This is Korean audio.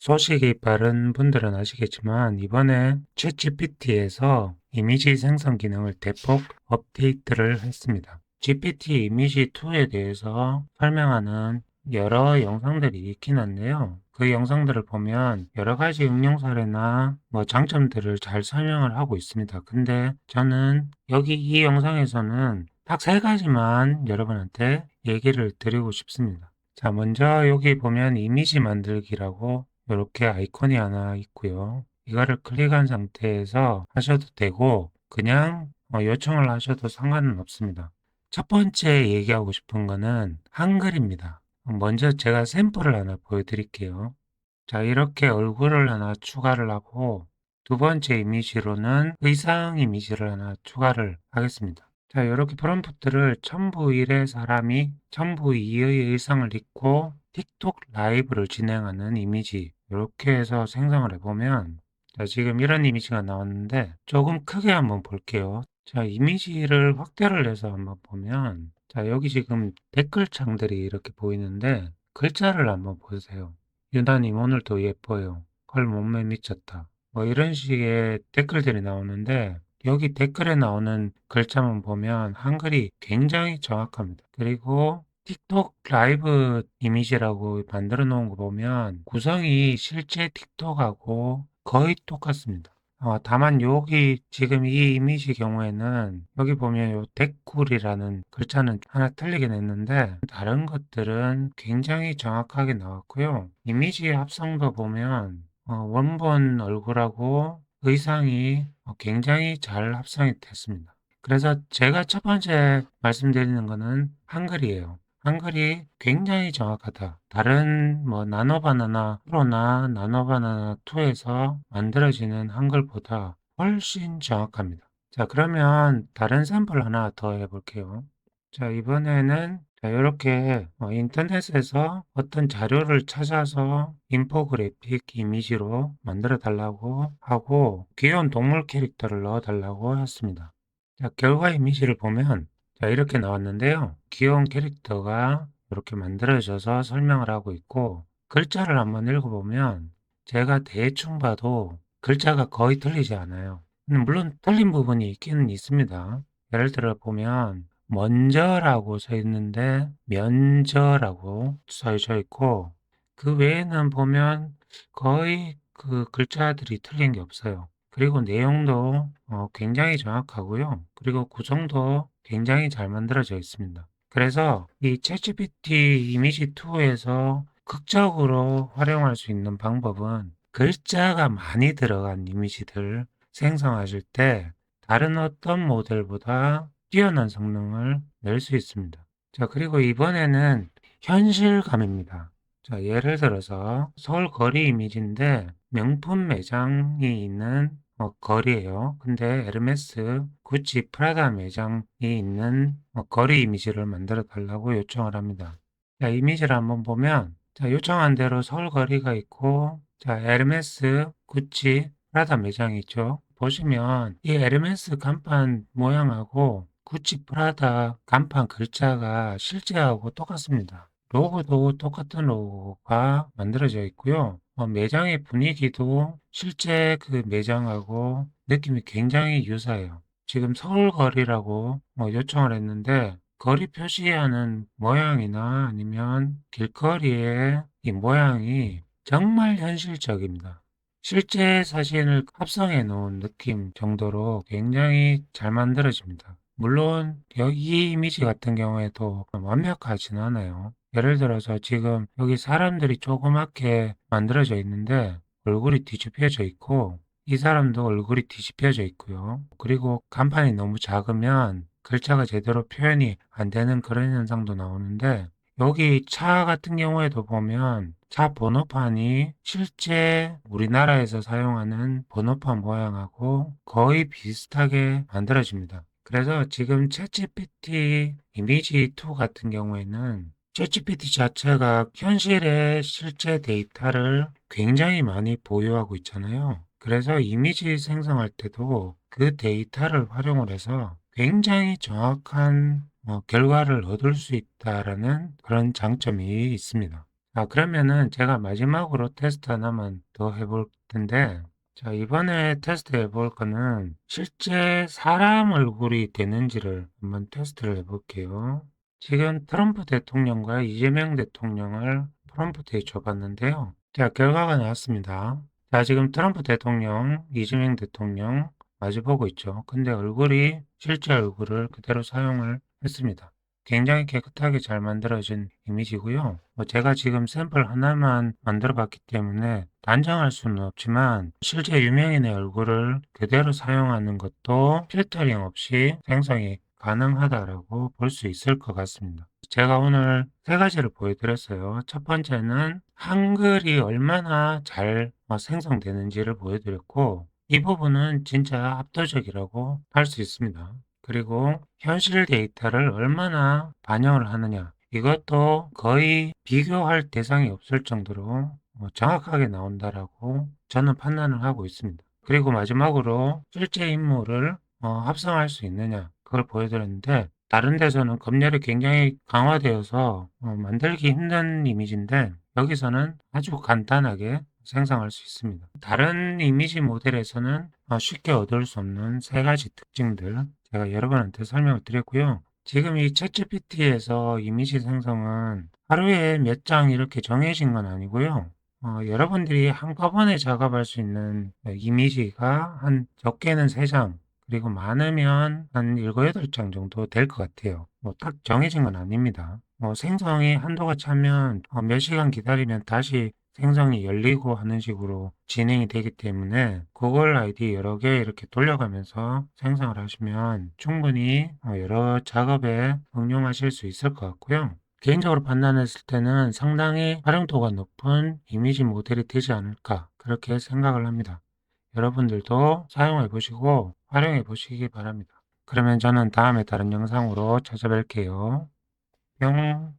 소식이 빠른 분들은 아시겠지만 이번에 챗GPT에서 이미지 생성 기능을 대폭 업데이트를 했습니다. GPT 이미지 2에 대해서 설명하는 여러 영상들이 있긴 한데요. 그 영상들을 보면 여러 가지 응용 사례나 장점들을 잘 설명을 하고 있습니다. 근데 저는 여기 이 영상에서는 딱 세 가지만 여러분한테 얘기를 드리고 싶습니다. 자, 먼저 여기 보면 이미지 만들기라고 이렇게 아이콘이 하나 있고요. 이거를 클릭한 상태에서 하셔도 되고 그냥 요청을 하셔도 상관은 없습니다. 첫 번째 얘기하고 싶은 거는 한글입니다. 먼저 제가 샘플을 하나 보여드릴게요. 자, 이렇게 얼굴을 하나 추가를 하고 두 번째 이미지로는 의상 이미지를 하나 추가를 하겠습니다. 자, 이렇게 프롬프트를 첨부일의 사람이 첨부이의 의상을 입고 틱톡 라이브를 진행하는 이미지 이렇게 해서 생성을 해보면 자, 지금 이런 이미지가 나왔는데 조금 크게 한번 볼게요. 자, 이미지를 확대를 해서 한번 보면 자, 여기 지금 댓글창들이 이렇게 보이는데 글자를 한번 보세요. 유나님 오늘도 예뻐요. 헐 몸매 미쳤다. 이런 식의 댓글들이 나오는데 여기 댓글에 나오는 글자만 보면 한글이 굉장히 정확합니다. 그리고 틱톡 라이브 이미지라고 만들어 놓은 거 보면 구성이 실제 틱톡하고 거의 똑같습니다. 다만 여기 지금 이 이미지 경우에는 여기 보면 요 댓글이라는 글자는 하나 틀리게 냈는데 다른 것들은 굉장히 정확하게 나왔고요. 이미지 합성도 보면 원본 얼굴하고 의상이 굉장히 잘 합성이 됐습니다. 그래서 제가 첫 번째 말씀드리는 거는 한글이에요. 한글이 굉장히 정확하다. 다른 나노바나나 프로나 나노바나나 2에서 만들어지는 한글보다 훨씬 정확합니다. 자, 그러면 다른 샘플 하나 더 해볼게요. 자, 이번에는 자, 이렇게 인터넷에서 어떤 자료를 찾아서 인포그래픽 이미지로 만들어 달라고 하고 귀여운 동물 캐릭터를 넣어 달라고 했습니다. 자, 결과 이미지를 보면 자, 이렇게 나왔는데요. 귀여운 캐릭터가 이렇게 만들어져서 설명을 하고 있고 글자를 한번 읽어보면 제가 대충 봐도 글자가 거의 틀리지 않아요. 물론 틀린 부분이 있기는 있습니다. 예를 들어 보면 먼저라고 써 있는데 면저라고 써져 있고 그 외에는 보면 거의 그 글자들이 틀린 게 없어요. 그리고 내용도 굉장히 정확하고요. 그리고 구성도 굉장히 잘 만들어져 있습니다. 그래서 이 챗GPT 이미지 2에서 극적으로 활용할 수 있는 방법은 글자가 많이 들어간 이미지들 생성하실 때 다른 어떤 모델보다 뛰어난 성능을 낼 수 있습니다. 자, 그리고 이번에는 현실감입니다. 자, 예를 들어서 서울 거리 이미지인데 명품 매장이 있는 거리예요. 근데 에르메스, 구찌, 프라다 매장이 있는 거리 이미지를 만들어 달라고 요청을 합니다. 자, 이미지를 한번 보면 자, 요청한 대로 서울 거리가 있고 자, 에르메스, 구찌, 프라다 매장이 있죠. 보시면 이 에르메스 간판 모양하고 구찌 프라다 간판 글자가 실제하고 똑같습니다. 로고도 똑같은 로고가 만들어져 있고요. 매장의 분위기도 실제 그 매장하고 느낌이 굉장히 유사해요. 지금 서울 거리라고 요청을 했는데 거리 표시하는 모양이나 아니면 길거리의 이 모양이 정말 현실적입니다. 실제 사진을 합성해 놓은 느낌 정도로 굉장히 잘 만들어집니다. 물론 여기 이미지 같은 경우에도 완벽하진 않아요. 예를 들어서 지금 여기 사람들이 조그맣게 만들어져 있는데 얼굴이 뒤집혀져 있고 이 사람도 얼굴이 뒤집혀져 있고요. 그리고 간판이 너무 작으면 글자가 제대로 표현이 안 되는 그런 현상도 나오는데 여기 차 같은 경우에도 보면 차 번호판이 실제 우리나라에서 사용하는 번호판 모양하고 거의 비슷하게 만들어집니다. 그래서 지금 챗GPT 이미지 2 같은 경우에는 챗GPT 자체가 현실의 실제 데이터를 굉장히 많이 보유하고 있잖아요. 그래서 이미지 생성할 때도 그 데이터를 활용을 해서 굉장히 정확한 결과를 얻을 수 있다라는 그런 장점이 있습니다. 자, 그러면은 제가 마지막으로 테스트 하나만 더 해볼 텐데, 자, 이번에 테스트 해볼 거는 실제 사람 얼굴이 되는지를 한번 테스트를 해볼게요. 지금 트럼프 대통령과 이재명 대통령을 프롬프트에 줘봤는데요. 자, 결과가 나왔습니다. 자, 지금 트럼프 대통령, 이재명 대통령 마주보고 있죠. 근데 얼굴이 실제 얼굴을 그대로 사용을 했습니다. 굉장히 깨끗하게 잘 만들어진 이미지고요. 제가 지금 샘플 하나만 만들어 봤기 때문에 단정할 수는 없지만 실제 유명인의 얼굴을 그대로 사용하는 것도 필터링 없이 생성이 가능하다라고 볼 수 있을 것 같습니다. 제가 오늘 세 가지를 보여드렸어요. 첫 번째는 한글이 얼마나 잘 생성되는지를 보여드렸고, 이 부분은 진짜 압도적이라고 할 수 있습니다. 그리고 현실 데이터를 얼마나 반영을 하느냐, 이것도 거의 비교할 대상이 없을 정도로 정확하게 나온다라고 저는 판단을 하고 있습니다. 그리고 마지막으로 실제 인물을 합성할 수 있느냐, 그걸 보여드렸는데, 다른 데서는 검열이 굉장히 강화되어서 만들기 힘든 이미지인데, 여기서는 아주 간단하게 생성할 수 있습니다. 다른 이미지 모델에서는 쉽게 얻을 수 없는 세 가지 특징들 제가 여러분한테 설명을 드렸고요. 지금 이 챗GPT에서 이미지 생성은 하루에 몇 장 이렇게 정해진 건 아니고요. 여러분들이 한꺼번에 작업할 수 있는 이미지가 한 적게는 3장, 그리고 많으면 한 7, 8장 정도 될 것 같아요. 딱 정해진 건 아닙니다. 생성이 한도가 차면 몇 시간 기다리면 다시 생성이 열리고 하는 식으로 진행이 되기 때문에 구글 아이디 여러 개 이렇게 돌려가면서 생성을 하시면 충분히 여러 작업에 응용하실 수 있을 것 같고요. 개인적으로 판단했을 때는 상당히 활용도가 높은 이미지 모델이 되지 않을까 그렇게 생각을 합니다. 여러분들도 사용해 보시고 활용해 보시기 바랍니다. 그러면 저는 다음에 다른 영상으로 찾아뵐게요. 뿅.